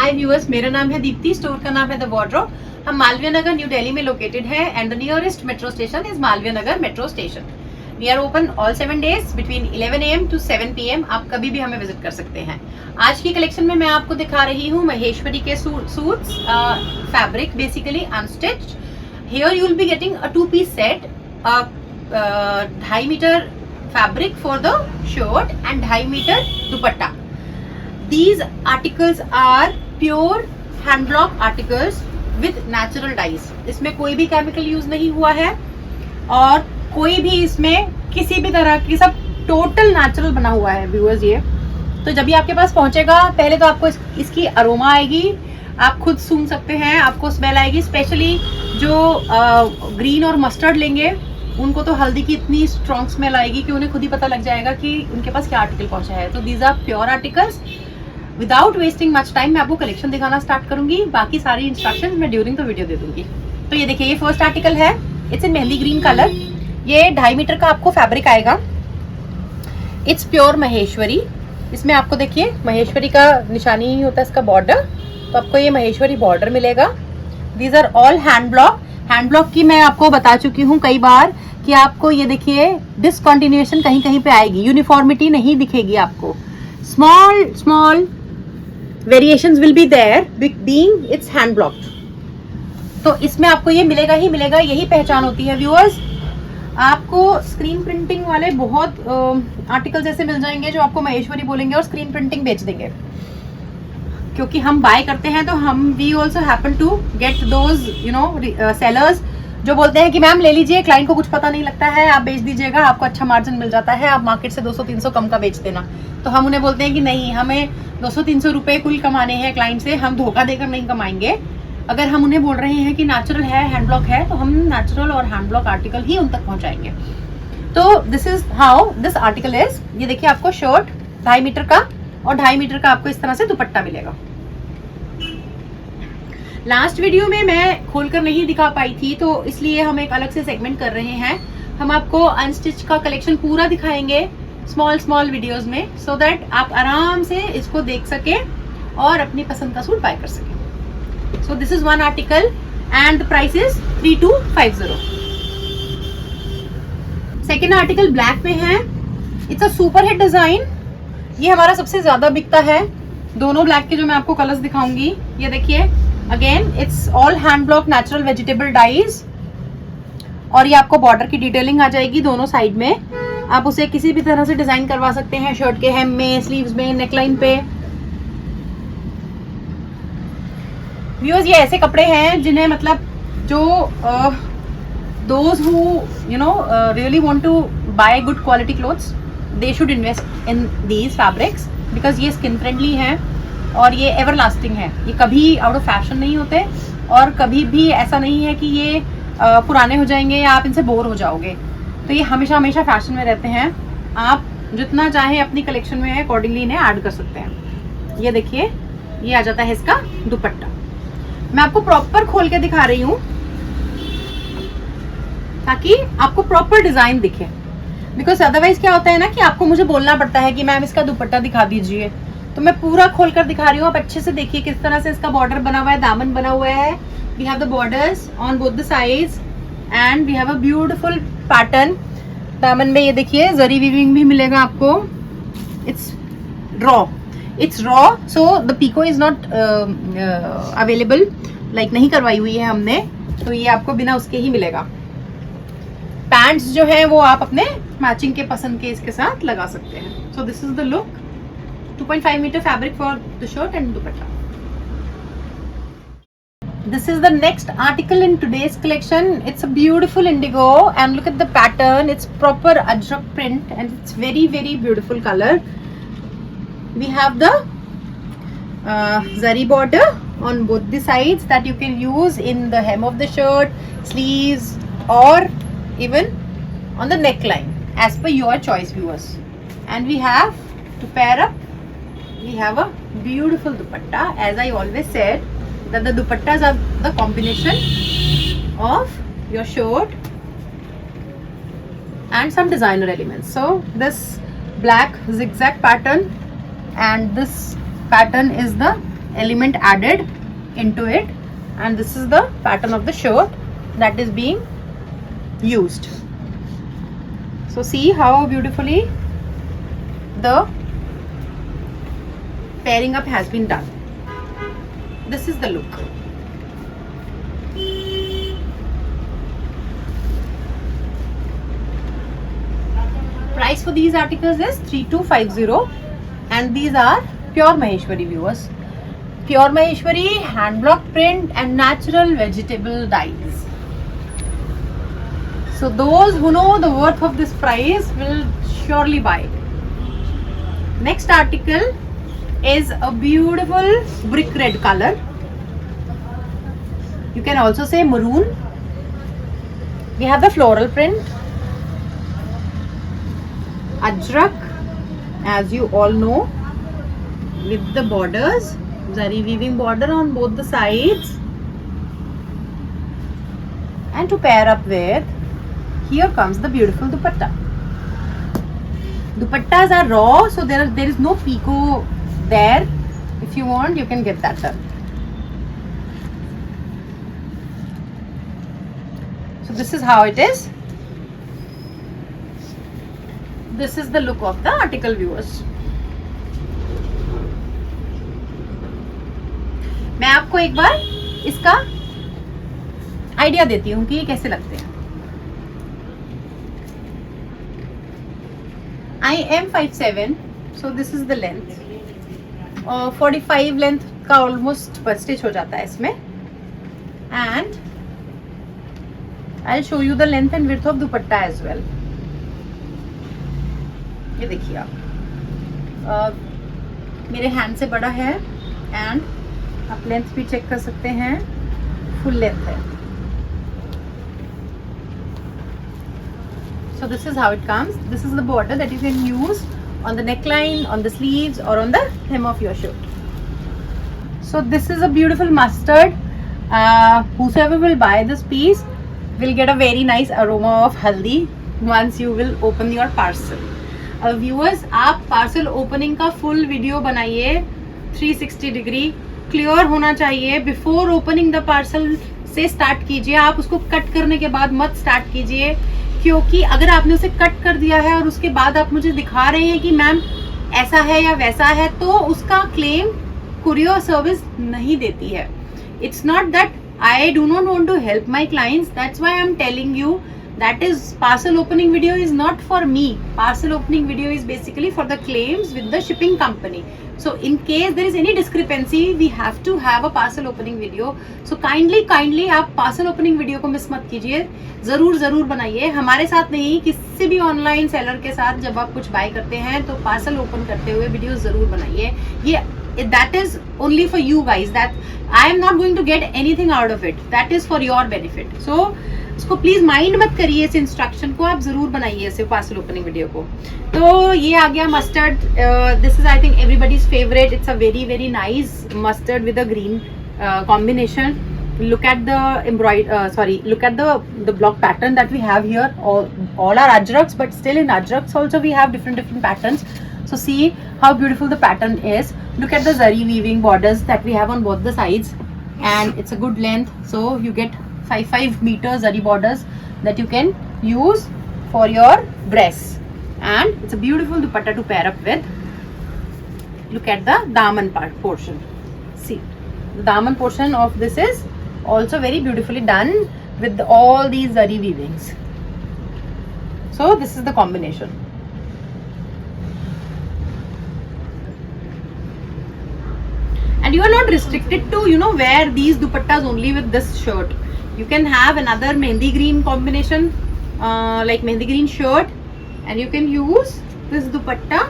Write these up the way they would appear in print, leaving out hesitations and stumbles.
हाय viewers, मेरा नाम है दीप्ति, स्टोर का नाम है द वार्डरोब। हम मालवीय नगर न्यू दिल्ली में लोकेटेड है and the nearest metro station is Malviya Nagar metro station. We are open all 7 days between 11 AM to 7 PM। आप कभी भी हमें विजिट कर सकते हैं। आज की कलेक्शन में मैं आपको दिखा रही हूँ महेश्वरी के suits, fabric basically unstitched. Here you will be getting a 2-piece set, 2.5 metre fabric for the shirt and 2.5 meter dupatta. These articles are pure hand block articles with natural dyes. इसमें कोई भी केमिकल यूज नहीं हुआ है और कोई भी इसमें किसी भी तरह की, सब टोटल नेचुरल बना हुआ है व्यूअर्स। ये तो जब भी आपके पास पहुंचेगा, पहले तो आपको इसकी अरोमा आएगी, आप खुद सूंघ सकते हैं, आपको स्मेल आएगी। स्पेशली जो ग्रीन और मस्टर्ड लेंगे उनको तो हल्दी की इतनी स्ट्रॉन्ग स्मेल आएगी कि उन्हें खुद ही पता लग जाएगा कि उनके पास क्या आर्टिकल पहुंचा है। तो these are pure articles. Without wasting much time मैं आपको कलेक्शन दिखाना स्टार्ट करूंगी। बाकी सारी इंस्ट्रक्शंस मैं ड्यूरिंग द वीडियो दे दूंगी। तो ये देखिए, ये फर्स्ट आर्टिकल है, it's in mehndi green colour. ये 2.5 मीटर का आपको फैब्रिक आएगा। It's pure Maheshwari. इसमें आपको देखिए महेश्वरी का निशानी ही होता है, इसका बॉर्डर, तो आपको ये महेश्वरी बॉर्डर मिलेगा। These are all hand block. Hand block की मैं आपको बता चुकी हूँ कई बार कि आपको ये देखिए डिसकंटिन्यूएशन कहीं कहीं पे आएगी, यूनिफॉर्मिटी नहीं दिखेगी आपको। Small variations will be there being it's hand blocked. तो इसमें आपको ये मिलेगा ही मिलेगा, यही पहचान होती है व्यूअर्स। आपको स्क्रीन प्रिंटिंग वाले बहुत आर्टिकल्स ऐसे मिल जाएंगे जो आपको महेश्वरी बोलेंगे और स्क्रीन प्रिंटिंग बेच देंगे। क्योंकि हम बाय करते हैं तो we also happen to get those sellers जो बोलते हैं कि मैम ले लीजिए, क्लाइंट को कुछ पता नहीं लगता है, आप बेच दीजिएगा, आपको अच्छा मार्जिन मिल जाता है, आप मार्केट से 200-300 कम का बेच देना। तो हम उन्हें बोलते हैं कि नहीं, हमें 200-300 रुपए कुल कमाने हैं क्लाइंट से, हम धोखा देकर नहीं कमाएंगे। अगर हम उन्हें बोल रहे हैं कि नेचुरल है, हैंड ब्लॉक है, तो हम नेचुरल और हैंड ब्लॉक आर्टिकल ही उन तक पहुंचाएंगे। तो this is how this article is. ये देखिए, आपको शर्ट 2.5 मीटर का और 2.5 मीटर का आपको इस तरह से दुपट्टा मिलेगा। लास्ट वीडियो में मैं खोलकर नहीं दिखा पाई थी, तो इसलिए हम एक अलग से सेगमेंट कर रहे हैं। हम आपको अनस्टिच का कलेक्शन पूरा दिखाएंगे स्मॉल वीडियोस में, सो दैट आप आराम से इसको देख सके और अपनी पसंद का सूट बाय कर सके। So this is one article and the price is 3250। Second article black में है। It's a super hit design. ये हमारा सबसे ज्यादा बिकता है। दोनों ब्लैक के जो मैं आपको कलर्स दिखाऊंगी, ये देखिए, again it's all hand block natural vegetable dyes. और ये आपको बॉर्डर की डिटेलिंग आ जाएगी दोनों साइड में। आप उसे किसी भी तरह से डिजाइन करवा सकते हैं, शर्ट के hem में, स्लीव्स में, नेकलाइन पे। व्यूअर्स, ये ऐसे कपड़े हैं जिन्हें मतलब जो those who really want to buy good quality clothes, they should invest in these fabrics because ये स्किन फ्रेंडली है और ये एवर लास्टिंग है। ये कभी आउट ऑफ फैशन नहीं होते और कभी भी ऐसा नहीं है कि ये पुराने हो जाएंगे या आप इनसे बोर हो जाओगे। तो ये हमेशा फैशन में रहते हैं। आप जितना चाहे अपनी कलेक्शन में अकॉर्डिंगली इन्हें ऐड कर सकते हैं। ये देखिए, ये आ जाता है इसका दुपट्टा। मैं आपको प्रॉपर खोल के दिखा रही हूँ ताकि आपको प्रॉपर डिजाइन दिखे, बिकॉज अदरवाइज क्या होता है ना कि आपको मुझे बोलना पड़ता है कि मैम इसका दुपट्टा दिखा दीजिए। तो मैं पूरा खोलकर दिखा रही हूँ, आप अच्छे से देखिए किस तरह से इसका बॉर्डर बना हुआ है, दामन बना हुआ है। We have the borders on both the sides and we have a beautiful pattern. दामन में ये देखिए जरी वीविंग भी मिलेगा आपको। It's raw, so the picot is not available, like नहीं करवाई हुई है हमने, तो ये आपको बिना उसके ही मिलेगा। पैंट्स जो है वो आप अपने मैचिंग के पसंद के इसके साथ लगा सकते हैं। So this is the look. 2.5 meter fabric for the shirt and dupatta. This is the next article in today's collection. It's a beautiful indigo and look at the pattern. It's proper ajrak print and it's very beautiful color. We have the zari border on both the sides that you can use in the hem of the shirt, sleeves, or even on the neckline as per your choice, viewers. And we have to pair up, we have a beautiful dupatta. As I always said that the dupattas are the combination of your shirt and some designer elements. So this black zigzag pattern and this pattern is the element added into it, and this is the pattern of the shirt that is being used. So see how beautifully the pairing up has been done. This is the look. Price for these articles is 3250, and these are pure Maheshwari, viewers. Pure Maheshwari, hand block print and natural vegetable dyes. So those who know the worth of this price will surely buy it. Next article is a beautiful brick red color. You can also say maroon. We have the floral print. Ajrak, as you all know, with the borders, zari weaving border on both the sides, and to pair up with, here comes the beautiful dupatta. Dupattas are raw, so there is no picot there. If you want, you can get that done. So this is how it is. This is the look of the article, viewers. मैं आपको एक बार इसका idea देती हूँ कि ये कैसे लगते हैं. I am 5'7", so this is the length. 45 length का ऑलमोस्ट स्टिच हो जाता है इसमें. And I'll show you the length and width of dupatta as well. ये देखिए आप, मेरे हैंड से बड़ा है, एंड आप लेंथ भी चेक कर सकते हैं, फुल लेंथ है. So this is how it comes. This is the border that you can use on the neckline, on the sleeves, or on the hem of your shirt. So this is a beautiful mustard. Whosoever will buy this piece will get a very nice aroma of haldi once you will open your parcel. Viewers, आप parcel opening का full video बनाइए, 360 degree clear होना चाहिए. Before opening the parcel से start कीजिए. आप उसको cut करने के बाद मत स्टार्ट कीजिए, क्योंकि अगर आपने उसे कट कर दिया है और उसके बाद आप मुझे दिखा रहे हैं कि मैम ऐसा है या वैसा है, तो उसका क्लेम कुरियर सर्विस नहीं देती है. It's not that I do not want to help my clients. That's why I'm telling you that is parcel opening video is not for me. Parcel opening video is basically for the claims with the shipping company. So in case there is any discrepancy, we have to have a parcel opening video. So kindly आप parcel opening video को miss मत कीजिए. जरूर बनाइए. हमारे साथ नहीं, किसी भी ऑनलाइन सेलर के साथ जब आप कुछ बाय करते हैं तो पार्सल ओपन करते हुए वीडियो जरूर बनाइए. ये that is only for you guys. That I am not going to get anything out of it. That is for your benefit. So इसको प्लीज माइंड मत करिए. इस इंस्ट्रक्शन को आप जरूर बनाइए, इसे पार्सल ओपनिंग वीडियो को. तो ये आ गया mustard. This is I think everybody's favourite. It's a very nice mustard with a green combination. Look at the look at the block pattern that we have here. All are ajraks, but still in ajraks also we have different patterns. So see how beautiful the pattern is. Look at the zari weaving borders that we have on both the sides, and it's a good length. So you get 5 meters zari borders that you can use for your dress, and it's a beautiful dupatta to pair up with. Look at the daman portion. See, the daman portion of this is also very beautifully done with all these zari weavings. So this is the combination. And you are not restricted to wear these dupattas only with this shirt. You can have another mehndi green combination, like mehndi green shirt, and you can use this dupatta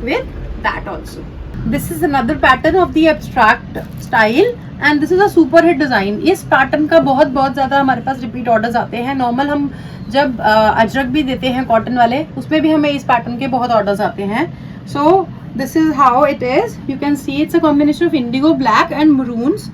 with that also. This is another pattern of the abstract style, and this is a super hit design. इस pattern का बहुत ज़्यादा हमारे पास repeat orders आते हैं. Normal हम जब अजरक भी देते हैं कॉटन वाले, उसमें भी हमें इस पैटर्न के बहुत ऑर्डर्स आते हैं. So this is how it is. You can see it's a combination of indigo, black and maroons.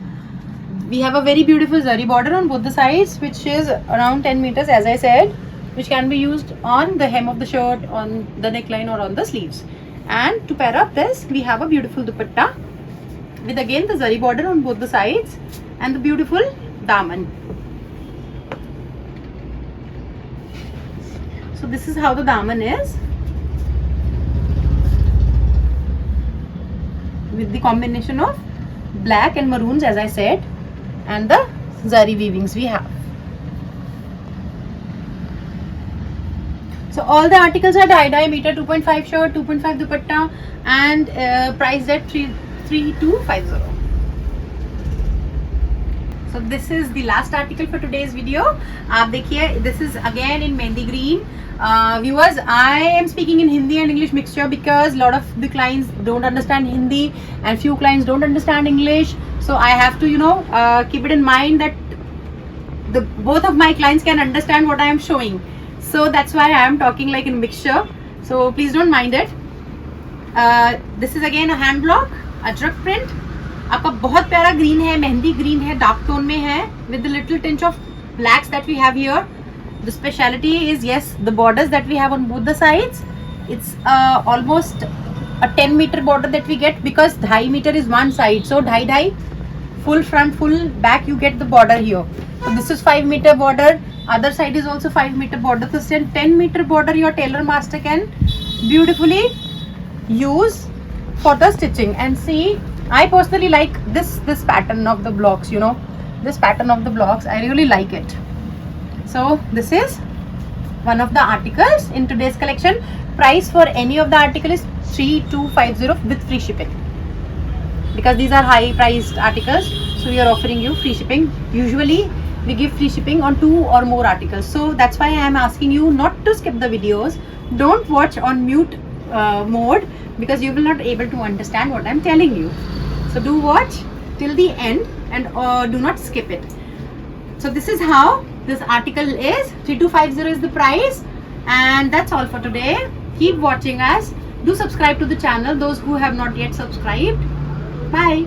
We have a very beautiful zari border on both the sides, which is around 10 meters, as I said, which can be used on the hem of the shirt, on the neckline, or on the sleeves. And to pair up this, we have a beautiful dupatta with again the zari border on both the sides and the beautiful daman. So this is how the daman is, with the combination of black and maroons, as I said, and the zari weavings we have. So all the articles are tie-dye, meter 2.5 shirt, 2.5 dupatta, and priced at 3250. So this is the last article for today's video. आप देखिए, this is again in mehndi green. Viewers, I am speaking in Hindi and English mixture because a lot of the clients don't understand Hindi and few clients don't understand English. So I have to, keep it in mind that both of my clients can understand what I am showing. So that's why I am talking like in mixture. So please don't mind it. This is again a hand block, ajrak print. आपका बहुत प्यारा green है, mehndi green है, dark tone में है, with the little tinge of blacks that we have here. The speciality is, yes, the borders that we have on both the sides. It's almost a 10 meter border that we get, because 2.5 meter is one side, so 2.5 full front, full back, you get the border here. So this is 5 meter border, other side is also 5 meter border. So 10 meter border your tailor master can beautifully use for the stitching. And see, I personally like this pattern of the blocks, this pattern of the blocks, I really like it. So this is one of the articles in today's collection. Price for any of the article is 3250 with free shipping, because these are high priced articles, so we are offering you free shipping. Usually we give free shipping on 2 or more articles, so that's why I am asking you not to skip the videos. Don't watch on mute mode, because you will not able to understand what I am telling you. So do watch till the end and do not skip it. So this is how this article is. 3250 is the price, and that's all for today. Keep watching us. Do subscribe to the channel, those who have not yet subscribed. Bye.